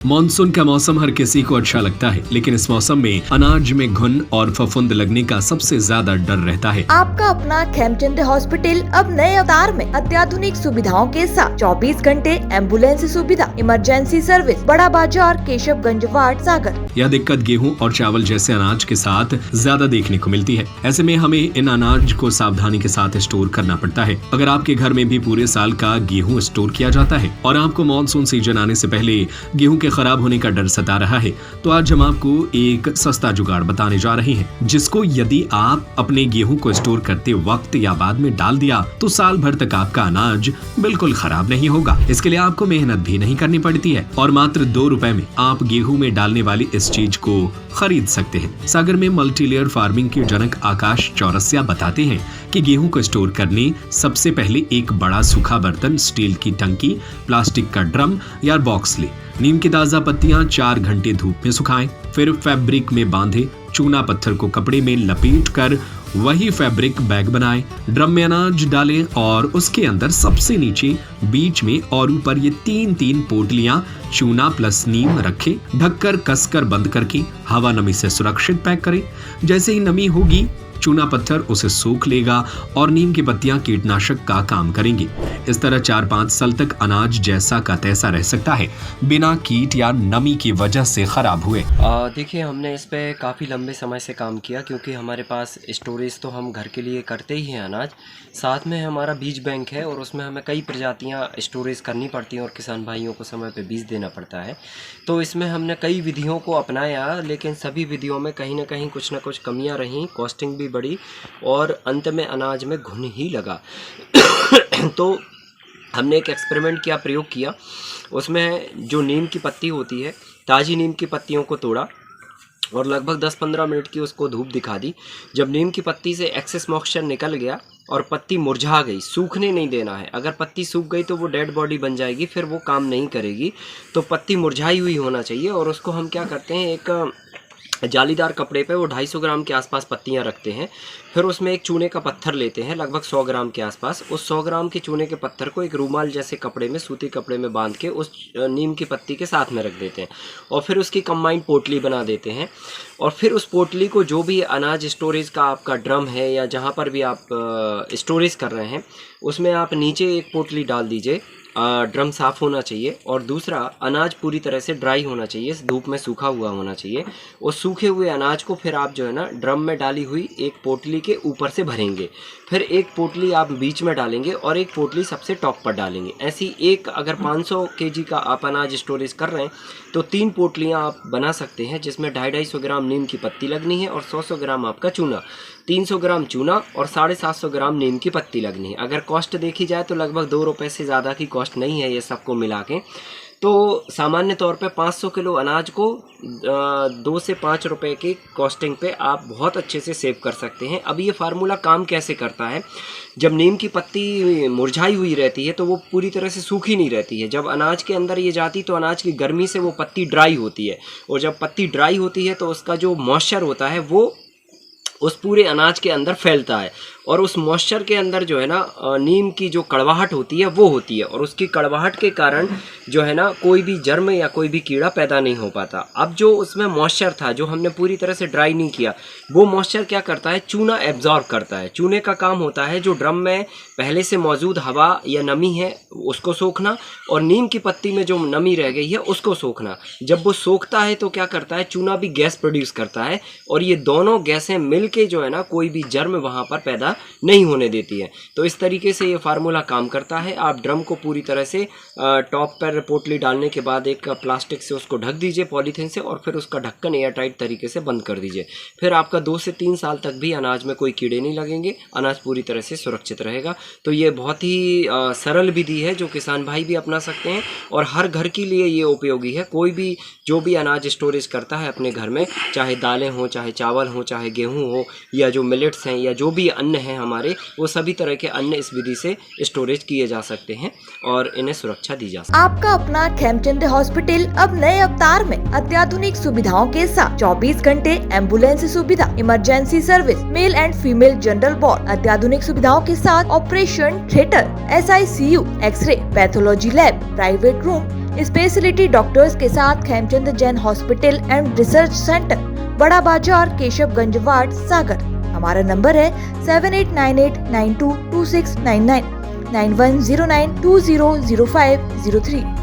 Monsoon का मौसम हर किसी को अच्छा लगता है, लेकिन इस मौसम में अनाज में घुन और फफूंद लगने का सबसे ज्यादा डर रहता है। आपका अपना खेमचंद हॉस्पिटल अब नए अवतार में अत्याधुनिक सुविधाओं के साथ 24 घंटे एम्बुलेंस सुविधा, इमरजेंसी सर्विस, बड़ा बाजार, केशवगंज वार्ड, सागर। यह दिक्कत गेहूं और चावल जैसे अनाज के साथ ज्यादा देखने को मिलती है। ऐसे में हमें इन अनाज को सावधानी के साथ स्टोर करना पड़ता है। अगर आपके घर में भी पूरे साल का गेहूं स्टोर किया जाता है और आपको मानसून सीजन आने से पहले गेहूं के खराब होने का डर सता रहा है, तो आज हम आपको एक सस्ता जुगाड़ बताने जा रहे हैं, जिसको यदि आप अपने गेहूं को स्टोर करते वक्त या बाद में डाल दिया तो साल भर तक आपका अनाज बिल्कुल खराब नहीं होगा। इसके लिए आपको मेहनत भी नहीं करनी पड़ती है और मात्र 2 रुपए में आप गेहूं में डालने वाली इस चीज को खरीद सकते हैं। सागर में मल्टीलेयर फार्मिंग के जनक आकाश चौरसिया बताते हैं कि गेहूं को स्टोर करने सबसे पहले एक बड़ा सूखा बर्तन, स्टील की टंकी, प्लास्टिक का ड्रम या बॉक्स ले। नीम की ताजा पत्तियां 4 घंटे धूप में सुखाएं, फिर फैब्रिक में बांधे चूना पत्थर को कपड़े में लपेट कर वही फैब्रिक बैग बनाएं। ड्रम में अनाज डालें और उसके अंदर सबसे नीचे, बीच में और ऊपर ये 3-3 पोटलियां चूना प्लस नीम रखें। ढककर कसकर बंद करके हवा नमी से सुरक्षित पैक करें। जैसे ही नमी होगी, चूना पत्थर उसे सोख लेगा और नीम की पत्तियां कीटनाशक का काम करेंगी। इस तरह 4-5 साल तक अनाज जैसा का तैसा रह सकता है, बिना कीट या नमी की वजह से खराब हुए। देखिए, हमने इस पे काफ़ी लंबे समय से काम किया, क्योंकि हमारे पास स्टोरेज तो हम घर के लिए करते ही हैं अनाज, साथ में हमारा बीज बैंक है और उसमें हमें कई प्रजातियां स्टोरेज करनी पड़ती हैं और किसान भाइयों को समय पे बीज देना पड़ता है। तो इसमें हमने कई विधियों को अपनाया, लेकिन सभी विधियों में कहीं ना कहीं कुछ ना कुछ कमियां रहीं, कॉस्टिंग भी बढ़ी और अंत में अनाज में घुन ही लगा। तो हमने एक एक्सपेरिमेंट किया, प्रयोग किया। उसमें जो नीम की पत्ती होती है, ताज़ी नीम की पत्तियों को तोड़ा और लगभग 10-15 मिनट की उसको धूप दिखा दी। जब नीम की पत्ती से एक्सेस मॉइस्चर निकल गया और पत्ती मुरझा गई, सूखने नहीं देना है। अगर पत्ती सूख गई तो वो डेड बॉडी बन जाएगी, फिर वो काम नहीं करेगी। तो पत्ती मुरझाई हुई होना चाहिए और उसको हम क्या करते हैं, एक जालीदार कपड़े पे वो 250 ग्राम के आसपास पत्तियां रखते हैं। फिर उसमें एक चूने का पत्थर लेते हैं, लगभग 100 ग्राम के आसपास। उस 100 ग्राम के चूने के पत्थर को एक रूमाल जैसे कपड़े में, सूती कपड़े में बांध के उस नीम की पत्ती के साथ में रख देते हैं और फिर उसकी कंबाइंड पोटली बना देते हैं। और फिर उस पोटली को, जो भी अनाज स्टोरेज का आपका ड्रम है या जहाँ पर भी आप स्टोरेज कर रहे हैं, उसमें आप नीचे एक पोटली डाल दीजिए। ड्रम साफ़ होना चाहिए और दूसरा, अनाज पूरी तरह से ड्राई होना चाहिए, धूप में सूखा हुआ होना चाहिए। उस सूखे हुए अनाज को फिर आप जो है ना, ड्रम में डाली हुई एक पोटली के ऊपर से भरेंगे। फिर एक पोटली आप बीच में डालेंगे और एक पोटली सबसे टॉप पर डालेंगे। ऐसी एक, अगर 500 केजी का आप अनाज स्टोरेज कर रहे हैं तो 3 पोटलियाँ आप बना सकते हैं, जिसमें 250 ग्राम नीम की पत्ती लगनी है और 100 ग्राम आपका चूना, 300 ग्राम चूना और 750 ग्राम नीम की पत्ती लगनी है। अगर कॉस्ट देखी जाए तो लगभग 2 रुपये से ज़्यादा की कॉस्ट नहीं है ये सबको मिला के। तो सामान्य तौर पे 500 किलो अनाज को 2 से 5 रुपए की कॉस्टिंग पे आप बहुत अच्छे से सेव कर सकते हैं। अब ये फार्मूला काम कैसे करता है, जब नीम की पत्ती मुरझाई हुई रहती है तो वो पूरी तरह से सूखी नहीं रहती है। जब अनाज के अंदर ये जाती तो अनाज की गर्मी से वो पत्ती ड्राई होती है और जब पत्ती ड्राई होती है तो उसका जो मॉइस्चर होता है वो उस पूरे अनाज के अंदर फैलता है और उस मॉइस्चर के अंदर जो है ना, नीम की जो कड़वाहट होती है वो होती है और उसकी कड़वाहट के कारण जो है ना, कोई भी जर्म या कोई भी कीड़ा पैदा नहीं हो पाता। अब जो उसमें मॉइस्चर था, जो हमने पूरी तरह से ड्राई नहीं किया, वो मॉइस्चर क्या करता है, चूना एब्जॉर्ब करता है। चूने का काम होता है जो ड्रम में पहले से मौजूद हवा या नमी है उसको सोखना और नीम की पत्ती में जो नमी रह गई है उसको सोखना। जब वो सोखता है तो क्या करता है, चूना भी गैस प्रोड्यूस करता है और ये दोनों गैसें मिलके जो है ना, कोई भी जर्म वहाँ पर पैदा नहीं होने देती है। तो इस तरीके से ये फार्मूला काम करता है। आप ड्रम को पूरी तरह से टॉप पर पोटली डालने के बाद एक प्लास्टिक से उसको ढक दीजिए, पॉलीथीन से, और फिर उसका ढक्कन एयर टाइट तरीके से बंद कर दीजिए। फिर आपका 2 से 3 साल तक भी अनाज में कोई कीड़े नहीं लगेंगे, अनाज पूरी तरह से सुरक्षित रहेगा। तो ये बहुत ही सरल विधि है जो किसान भाई भी अपना सकते हैं और हर घर के लिए ये उपयोगी है। कोई भी जो भी अनाज स्टोरेज करता है अपने घर में, चाहे दालें हों, चाहे चावल हों, चाहे गेहूँ हो या जो मिलेट्स हैं या जो भी अन्न है हमारे, वो सभी तरह के अन्न इस विधि से स्टोरेज किए जा सकते हैं और इन्हें सुरक्षा दी जा सकती है। आपका अपना खेमचंद हॉस्पिटल अब नए अवतार में अत्याधुनिक सुविधाओं के साथ 24 घंटे एम्बुलेंस सुविधा, emergency service, male and female general ward, अत्याधुनिक सुविधाओं के साथ operation theatre, SICU, x ray, pathology lab, private room, speciality doctors के साथ Khemchand Jain hospital and research centre, Bada Bazar, Keshavganj ward, सागर। हमारा नंबर है 7898922699, 9109200503।